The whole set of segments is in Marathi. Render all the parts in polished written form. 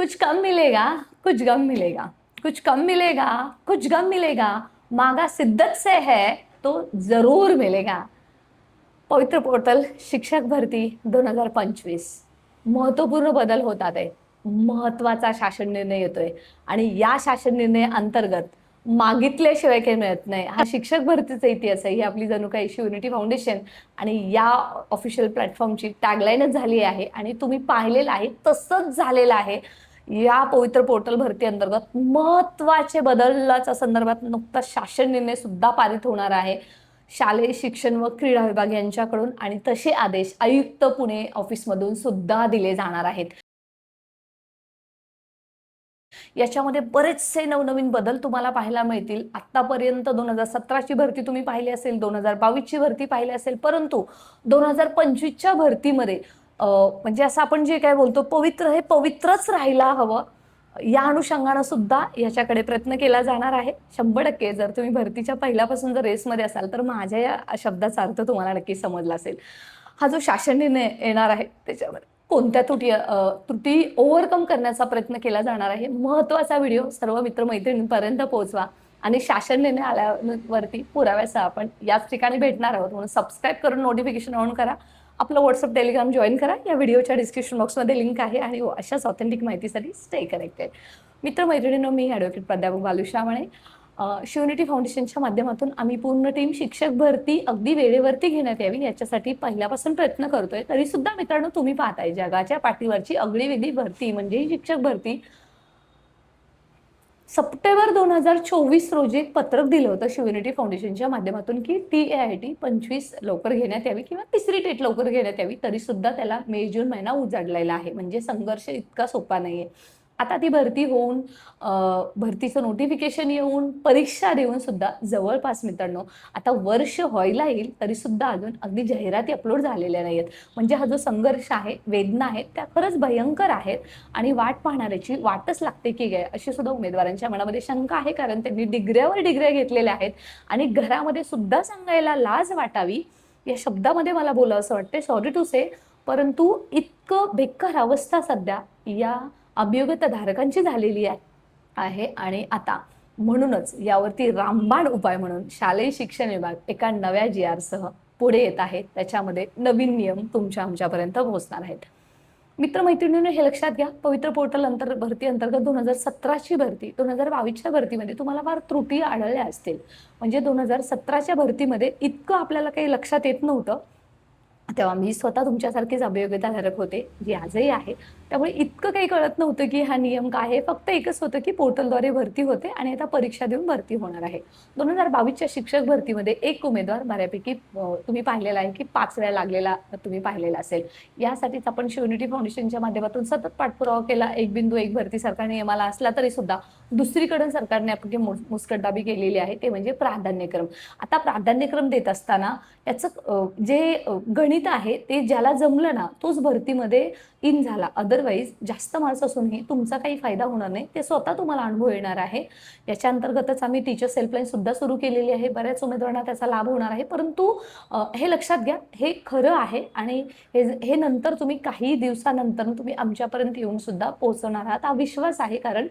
कुछ कम मिलेगा, कुछ गम मिलेगा, कुछ कम मिलेगा, कुछ गम मिलेगा, मांगा शिद्दत से है तो जरूर मिलेगा. पवित्र पोर्टल शिक्षक भरती 2025. महत्वपूर्ण बदल होतात आहे. महत्वाचा शासन निर्णय येतोय आणि या शासन निर्णय अंतर्गत मागितल्याशिवाय काही मिळत नाही. हा शिक्षक भरतीचा इतिहास आहे. ही आपली जणू काही युनिटी फाउंडेशन आणि या ऑफिशियल प्लॅटफॉर्मची टॅगलाईनच झाली आहे आणि तुम्ही पाहिलेलं आहे तसंच झालेलं आहे. या पवित्र पोर्टल भरती अंतर्गत महत्वाचे बदलाच्या संदर्भात नुकताच शासन निर्णय सुद्धा पारित होणार आहे शालेय शिक्षण व क्रीडा विभाग यांच्याकडून आणि तसे आदेश आयुक्त पुणे ऑफिसमधून सुद्धा दिले जाणार आहेत. याच्यामध्ये बरेचसे नवनवीन बदल तुम्हाला पाहायला मिळतील. आतापर्यंत 2017ची भरती तुम्ही पाहिली असेल, 2022ची भरती पाहिली असेल, परंतु 2025च्या भरतीमध्ये म्हणजे असं आपण जे काय बोलतो पवित्र हे पवित्रच राहायला हवं या अनुषंगानं सुद्धा याच्याकडे प्रयत्न केला जाणार आहे. 100% जर तुम्ही भरतीच्या पहिल्यापासून जर रेसमध्ये असाल तर माझ्या या शब्दाचा अर्थ तुम्हाला नक्की समजला असेल. हा जो शासन निर्णय येणार आहे त्याच्यामध्ये कोणत्या त्रुटी ओव्हरकम करण्याचा प्रयत्न केला जाणार आहे. महत्वाचा व्हिडिओ सर्व मित्रमैत्रिणींपर्यंत पोहोचवा आणि शासन निर्णय आल्यावरती पुराव्यासह आपण याच ठिकाणी भेटणार आहोत. म्हणून सबस्क्राईब करून नोटिफिकेशन ऑन करा. आपलं व्हॉट्सअप टेलिग्राम जॉईन करा. या व्हिडिओच्या डिस्क्रिप्शन बॉक्समध्ये लिंक आहे आणि अशाच ऑथेंटिक माहितीसाठी स्टे कनेक्टेड. मित्रमैत्रिणींनो, मी ॲडव्होकेट प्राध्यापक बालुश्रा म्हणे. शिवनिटी फाउंडेशनच्या माध्यमातून आम्ही पूर्ण टीम शिक्षक भरती अगदी वेळेवरती घेण्यात यावी याच्यासाठी पहिल्यापासून प्रयत्न करतोय. तरी सुद्धा मित्रांनो, तुम्ही पाहताय जगाच्या पाठीवरची अगदी वेगळी भरती म्हणजे शिक्षक भरती. सप्टेंबर 2024 रोजी एक पत्रक दिलं होतं शिवनिटी फाउंडेशनच्या माध्यमातून की TAIT 25 लवकर घेण्यात यावी किंवा तिसरी टेट लवकर घेण्यात यावी. तरी सुद्धा त्याला मे जून महिना उजाडलेला आहे. म्हणजे संघर्ष इतका सोपा नाहीये. आता ती भरती होऊन भरतीचं नोटिफिकेशन येऊन परीक्षा देऊन सुद्धा जवळपास मित्रांनो आता वर्ष व्हायला येईल तरी सुद्धा अजून अगदी जाहिराती अपलोड झालेल्या नाहीयेत. म्हणजे हा जो संघर्ष आहे, वेदना आहेत त्या खरंच भयंकर आहेत आणि वाट पाहणाऱ्याची वाटच लागते की काय अशी सुद्धा उमेदवारांच्या मनामध्ये शंका आहे. कारण त्यांनी डिग्र्यावर डिग्र्या घेतलेल्या आहेत आणि घरामध्ये सुद्धा सांगायला लाज वाटावी या शब्दामध्ये मला बोलावं असं वाटते, सॉरी टू से. परंतु इतकं बेकार अवस्था सध्या या अभियोग्यता धारकांची झालेली आहे आणि आता म्हणूनच यावरती रामबाण उपाय म्हणून शालेय शिक्षण विभाग एका नव्या GR सह पुढे येत आहे. त्याच्यामध्ये नवीन नियम तुमच्या आमच्यापर्यंत पोहोचणार आहेत. मित्रमैत्रिणींनो, हे लक्षात घ्या, पवित्र पोर्टल भरती अंतर्गत 2017ची भरती 2022च्या भरतीमध्ये तुम्हाला फार त्रुटी आढळल्या असतील. म्हणजे 2017च्या भरतीमध्ये इतकं आपल्याला काही लक्षात येत नव्हतं. तेव्हा मी स्वतः तुमच्यासारखीच अभियोग्यताधारक होते, जी आजही आहे. त्यामुळे इतकं काही कळत नव्हतं की हा नियम काय आहे. फक्त एकच होतं की पोर्टलद्वारे भरती होते आणि आता परीक्षा देऊन भरती होणार आहे. 2022च्या शिक्षक भरतीमध्ये एक उमेदवार बऱ्यापैकी तुम्ही पाहिलेला आहे की 5 वेळा लागलेला तुम्ही पाहिलेला असेल. यासाठीच आपण शिवनिटी फाउंडेशनच्या माध्यमातून सतत पाठपुरावा केला. 1.1 भरती सरकार नियमाला असला तरी सुद्धा दुसरीकडे सरकारने आपली मुस्कटदाबी केलेली आहे, ते म्हणजे प्राधान्यक्रम. आता प्राधान्यक्रम देत असताना याचं जे गणित आहे ते ज्याला जमलं ना तोच भरतीमध्ये इन झाला. अदरवाईज जास्त मार्क्स असूनही तुमचा काही फायदा होणार नाही. ते स्वतः तुम्हाला अनुभव येणार आहे. याच्या अंतर्गतच आम्ही टीचर्स हेल्पलाईन सुद्धा सुरू केलेली आहे. बऱ्याच उमेदवारांना त्याचा लाभ होणार आहे. परंतु हे लक्षात घ्या, हे खरं आहे आणि हे नंतर तुम्ही काही दिवसानंतर तुम्ही आमच्यापर्यंत येऊन सुद्धा पोहोचवणार आहात हा विश्वास आहे. कारण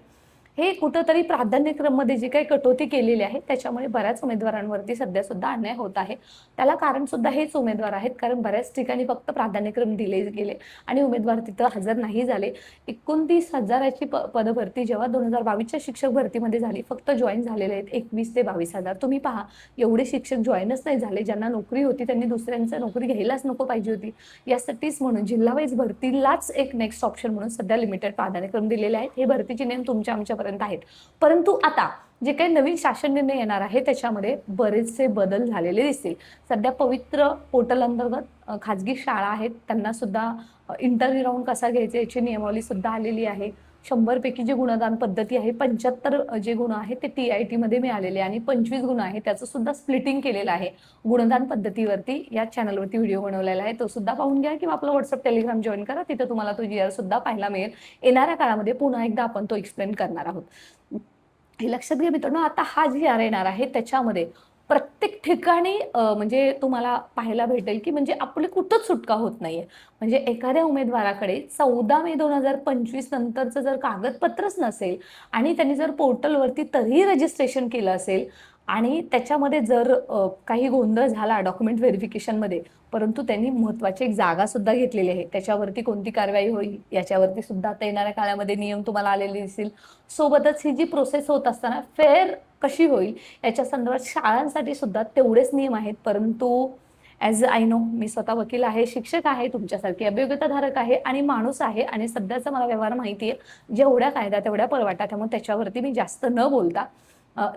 हे कुठंतरी प्राधान्यक्रममध्ये जी काही कटोती केलेली आहे त्याच्यामुळे बऱ्याच उमेदवारांवरती सध्या सुद्धा अन्याय होत आहे. त्याला कारण सुद्धा हेच उमेदवार आहेत. कारण बऱ्याच ठिकाणी फक्त प्राधान्यक्रम दिले गेले आणि उमेदवार तिथं हजर नाही झाले. 29,000ची पदभरती जेव्हा 2022च्या शिक्षक भरतीमध्ये झाली, फक्त जॉईन झालेले आहेत 21 ते 22,000. तुम्ही पहा, एवढे शिक्षक जॉईनच नाही झाले. ज्यांना नोकरी होती त्यांनी दुसऱ्यांचा नोकरी घ्यायलाच नको पाहिजे होती. यासाठीच म्हणून जिल्हा वाईज भरतीलाच एक नेक्स्ट ऑप्शन म्हणून सध्या लिमिटेड प्राधान्यक्रम दिलेले आहेत. हे भरतीचे नियम तुमच्या आमच्यापर्यंत आहेत. परंतु आता जे काही नवीन शासन निर्णय येणार आहे त्याच्यामध्ये बरेचसे बदल झालेले दिसतील. सध्या पवित्र पोर्टल अंतर्गत खाजगी शाळा आहेत त्यांना सुद्धा इंटरव्ह्यू राऊंड कसा घ्यायचा याची नियमावली सुद्धा आलेली आहे. 100 पैकी जे गुणदान पद्धती आहे 75 जे गुण आहेत ते TIT मध्ये मिळालेले आणि 25 गुण आहे त्याचं सुद्धा स्प्लिटिंग केलेलं आहे. गुणदान पद्धतीवरती या चॅनलवरती व्हिडिओ बनवलेला आहे, तो सुद्धा पाहून घ्या किंवा आपलं व्हॉट्सअप टेलिग्राम जॉईन करा. तिथे तुम्हाला तो GR सुद्धा पाहायला मिळेल. येणाऱ्या काळामध्ये पुन्हा एकदा आपण तो एक्सप्लेन करणार आहोत. हे लक्षात घ्या मित्रांनो, आता हा GR येणार आहे त्याच्यामध्ये प्रत्येक ठिकाणी म्हणजे तुम्हाला पाहायला भेटेल, की म्हणजे आपली कुठंच सुटका होत नाहीये. म्हणजे एखाद्या उमेदवाराकडे 14 मे 2025 नंतरचं जर कागदपत्रच नसेल आणि त्यांनी जर पोर्टलवरती तरीही रजिस्ट्रेशन केलं असेल आणि त्याच्यामध्ये जर काही गोंधळ झाला डॉक्युमेंट व्हेरिफिकेशनमध्ये, परंतु त्यांनी महत्त्वाची एक जागासुद्धा घेतलेली आहे. त्याच्यावरती कोणती कारवाई होईल याच्यावरती सुद्धा आता येणाऱ्या काळामध्ये नियम तुम्हाला आलेले दिसतील. सोबतच ही जी प्रोसेस होत असताना फेअर कशी होईल याच्या संदर्भात शाळांसाठी सुद्धा तेवढेच नियम आहेत. परंतु ॲज आय नो, मी स्वतः वकील आहे, शिक्षक आहे, तुमच्यासारखी अभियोग्यताधारक आहे आणि माणूस आहे आणि सध्याचा मला व्यवहार माहिती आहे. जेवढ्या कायदा तेवढ्या पळवाटा. त्यामुळे त्याच्यावरती मी जास्त न बोलता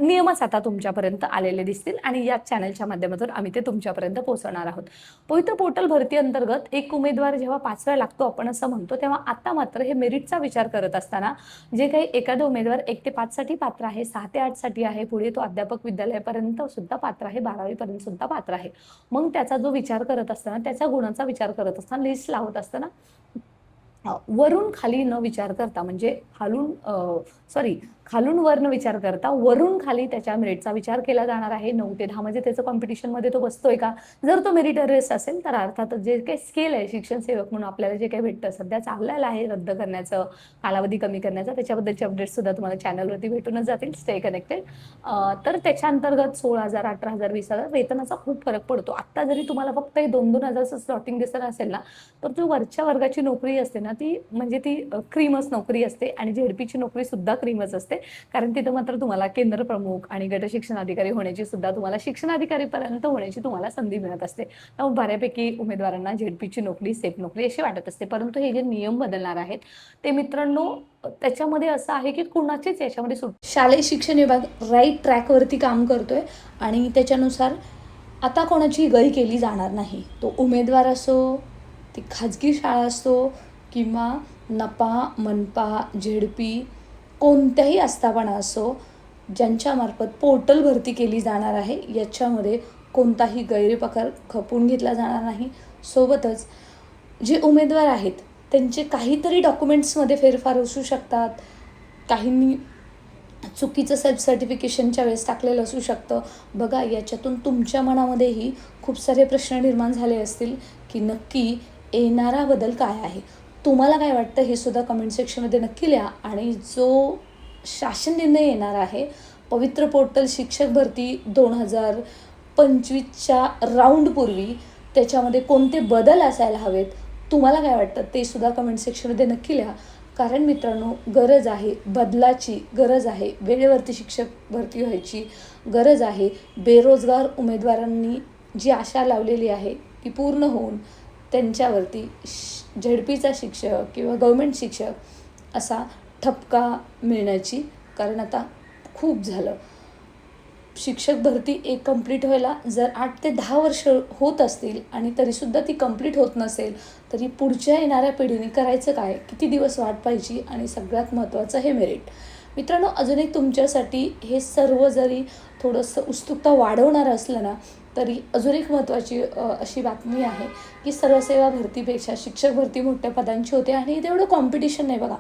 नियमच आता तुमच्यापर्यंत आलेले दिसतील आणि या चॅनलच्या माध्यमातून आम्ही ते तुमच्यापर्यंत पोहोचवणार आहोत. पवित्र पोर्टल भरती अंतर्गत एक उमेदवार जेव्हा 5 वेळा लागतो आपण असं म्हणतो, तेव्हा आता मात्र हे मेरिटचा विचार करत असताना जे काही एखादा उमेदवार 1 ते 5 साठी पात्र आहे, 6 ते 8 साठी आहे, पुढे तो अध्यापक विद्यालयापर्यंत सुद्धा पात्र आहे, 12वी पर्यंत सुद्धा पात्र आहे. मग त्याचा जो विचार करत असताना, त्याच्या गुणांचा विचार करत असताना, लिस्ट लावत असताना वरून खाली न विचार करता म्हणजे खालून वर न विचार करता वरून खाली त्याच्या मेरिटचा विचार केला जाणार आहे. 9 ते 10 म्हणजे त्याचं कॉम्पिटिशनमध्ये तो बसतोय का? जर तो मेरिटोरियस असेल तर अर्थातच जे काही स्केल आहे शिक्षण सेवक म्हणून आपल्याला जे काही भेटतं सध्या चाललेलं आहे रद्द करण्याचं, कालावधी कमी करण्याचा, त्याच्याबद्दलचे अपडेट्स सुद्धा तुम्हाला चॅनलवरती भेटूनच जातील. Stay connected. तर त्याच्या अंतर्गत 16,000, 18,000, 20,000 वेतनाचा खूप फरक पडतो. आता जरी तुम्हाला फक्त हे 2-2 हजारचं स्लॉटिंग दिसत असेल ना, तर जो वरच्या वर्गाची नोकरी असते ना ती म्हणजे ती क्रीमच नोकरी असते आणि झेडपीची नोकरी सुद्धा क्रीमच असते. कारण तिथं मात्र तुम्हाला केंद्र प्रमुख आणि गट शिक्षण अधिकारी होण्याची सुद्धा तुम्हाला शिक्षण अधिकारीपर्यंत होण्याची तुम्हाला संधी मिळत असते. त्यामुळे बऱ्यापैकी उमेदवारांना झेडपीची नोकरी सेफ नोकरी अशी वाटत असते. परंतु हे जे नियम बदलणार आहेत ते मित्रांनो त्याच्यामध्ये असं आहे की कुणाचीच याच्यामध्ये शालेय शिक्षण विभाग राईट ट्रॅकवरती काम करतोय आणि त्याच्यानुसार आता कोणाची गय केली जाणार नाही. तो उमेदवार असो, ती खाजगी शाळा असो किंवा नपा, मनपा, झेडपी कोणत्याही आस्थापना असो, ज्यांच्यामार्फत पोर्टल भरती केली जाणार आहे याच्यामध्ये कोणताही गैरप्रकार खपवून घेतला जाणार नाही. सोबतच जे उमेदवार आहेत त्यांचे काहीतरी डॉक्युमेंट्समध्ये फेरफार असू शकतात, काहींनी चुकीचं सेल्फ सर्टिफिकेशनच्या वेळेस टाकलेलं असू शकतं. बघा, याच्यातून तुमच्या मनामध्येही खूप सारे प्रश्न निर्माण झाले असतील की नक्की येणारा बदल काय आहे. तुम्हाला काय वाटतं हे सुद्धा कमेंट सेक्शनमध्ये नक्की लिहा. आणि जो शासन निर्णय येणार आहे पवित्र पोर्टल शिक्षक भरती 2025च्या राऊंडपूर्वी त्याच्यामध्ये कोणते बदल असायला हवेत, तुम्हाला काय वाटतं ते सुद्धा कमेंट सेक्शनमध्ये नक्की लिहा. कारण मित्रांनो, गरज आहे बदलाची, गरज आहे वेळेवरती शिक्षक भरती व्हायची, गरज आहे बेरोजगार उमेदवारांनी जी आशा लावलेली आहे ती पूर्ण होऊन त्यांच्यावरती झेडपीचा शिक्षक किंवा गव्हर्मेंट शिक्षक असा ठपका मिळण्याची. कारण आता खूप झालं. शिक्षक भरती एक कंप्लीट व्हायला जर 8 ते 10 वर्ष होत असतील आणि तरीसुद्धा ती कंप्लीट होत नसेल तरी पुढच्या येणाऱ्या पिढीने करायचं काय, किती दिवस वाट पाहिजे. आणि सगळ्यात महत्त्वाचं हे मेरिट. मित्रांनो, अजून एक तुमच्यासाठी हे सर्व जरी थोडंसं उत्सुकता वाढवणारं असलं ना तरी अजून एक महत्त्वाची अशी बातमी आहे की सर्वसेवा भरतीपेक्षा शिक्षक भरती मोठ्या पदांची होते आणि तेवढं कॉम्पिटिशन नाही. बघा,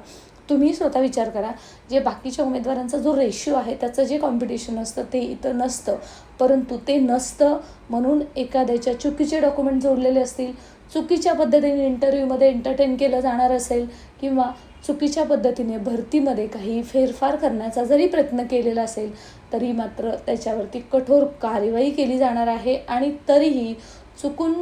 तुम्ही स्वतः विचार करा, जे बाकीच्या उमेदवारांचा जो रेशिओ आहे त्याचं जे कॉम्पिटिशन असतं ते इथं नसतं. परंतु ते नसतं म्हणून एखाद्याच्या चुकीचे डॉक्युमेंट जोडलेले असतील, चुकीच्या पद्धतीने इंटरव्ह्यूमध्ये एंटरटेन केलं जाणार असेल किंवा चुकीच्या पद्धतीने भरतीमध्ये काही फेरफार करण्याचा जरी प्रयत्न केलेला असेल तरी मात्र त्याच्यावरती कठोर कार्यवाही केली जाणार आहे. आणि तरीही चुकून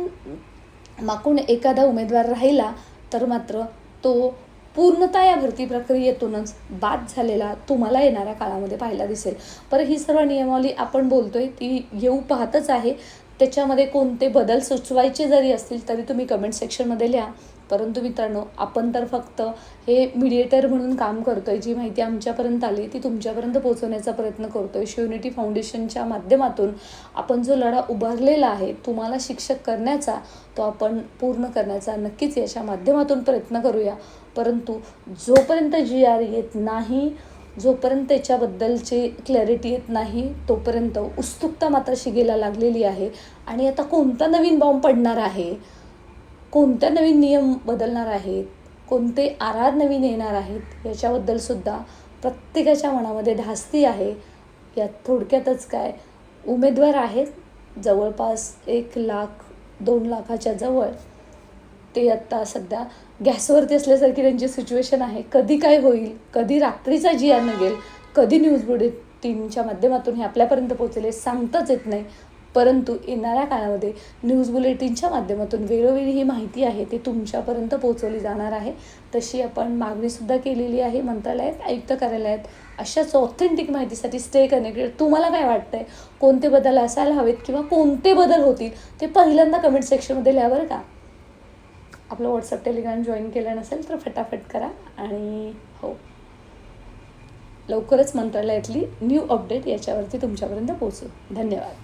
माकून एखादा उमेदवार राहिला तर मात्र तो पूर्णतः या भरती प्रक्रियेतूनच बाद झालेला तुम्हाला येणाऱ्या काळामध्ये पाहायला दिसेल. बरं, ही सर्व नियमावली आपण बोलतोय ती येऊ पाहतच आहे. त्याच्यामध्ये कोणते बदल सुचवायचे जरी असतील तरी तुम्ही कमेंट सेक्शनमध्ये लिहा. परंतु मित्रांनो, आपण तर फक्त हे मीडिएटर म्हणून काम करतोय. जी माहिती आमच्यापर्यंत आली ती तुमच्यापर्यंत पोहोचवण्याचा प्रयत्न करतोय. शिवनिटी फाउंडेशनच्या माध्यमातून आपण जो लढा उभारलेला आहे तुम्हाला शिक्षक करण्याचा, तो आपण पूर्ण करण्याचा नक्कीच याच्या माध्यमातून प्रयत्न करूया. परंतु जोपर्यंत GR येत नाही, जोपर्यंत त्याच्याबद्दलची क्लॅरिटी येत नाही तोपर्यंत उत्सुकता मात्र शिगेला लागलेली आहे. आणि आता कोणता नवीन बॉम्ब पडणार आहे, कोणत्या नवीन नियम बदलणार आहेत, कोणते आर नवीन येणार आहेत याच्याबद्दल सुद्धा प्रत्येकाच्या मनामध्ये धास्ती आहे. यात थोडक्यातच काय, उमेदवार आहेत जवळपास 1 लाख 2 लाखाच्या जवळ. ते आत्ता सध्या गॅसवरती असल्यासारखी त्यांची सिच्युएशन आहे. कधी काय होईल, कधी रात्रीचा जी निघेल, कधी न्यूज बुलेटिनच्या माध्यमातून हे आपल्यापर्यंत पोहोचेल हे सांगताच येत नाही. परंतु येणाऱ्या काळामध्ये न्यूज बुलेटिनच्या माध्यमातून वेळोवेळी ही माहिती आहे ती तुमच्यापर्यंत पोहोचवली जाणार आहे. तशी आपण मागणीसुद्धा केलेली आहे मंत्रालयात, आयुक्त कार्यालयात. अशाच ऑथेंटिक माहितीसाठी स्टे कनेक्टेड. तुम्हाला काय वाटतंय, कोणते बदल असायला हवेत किंवा कोणते बदल होतील ते पहिल्यांदा कमेंट सेक्शनमध्ये लिहा बरं का. आपलं व्हॉट्सअप टेलिग्राम जॉईन केलं नसेल तर फटाफट करा. आणि हो, लवकरच मंत्रालयातली न्यू अपडेट याच्यावरती तुमच्यापर्यंत पोहोचू. धन्यवाद.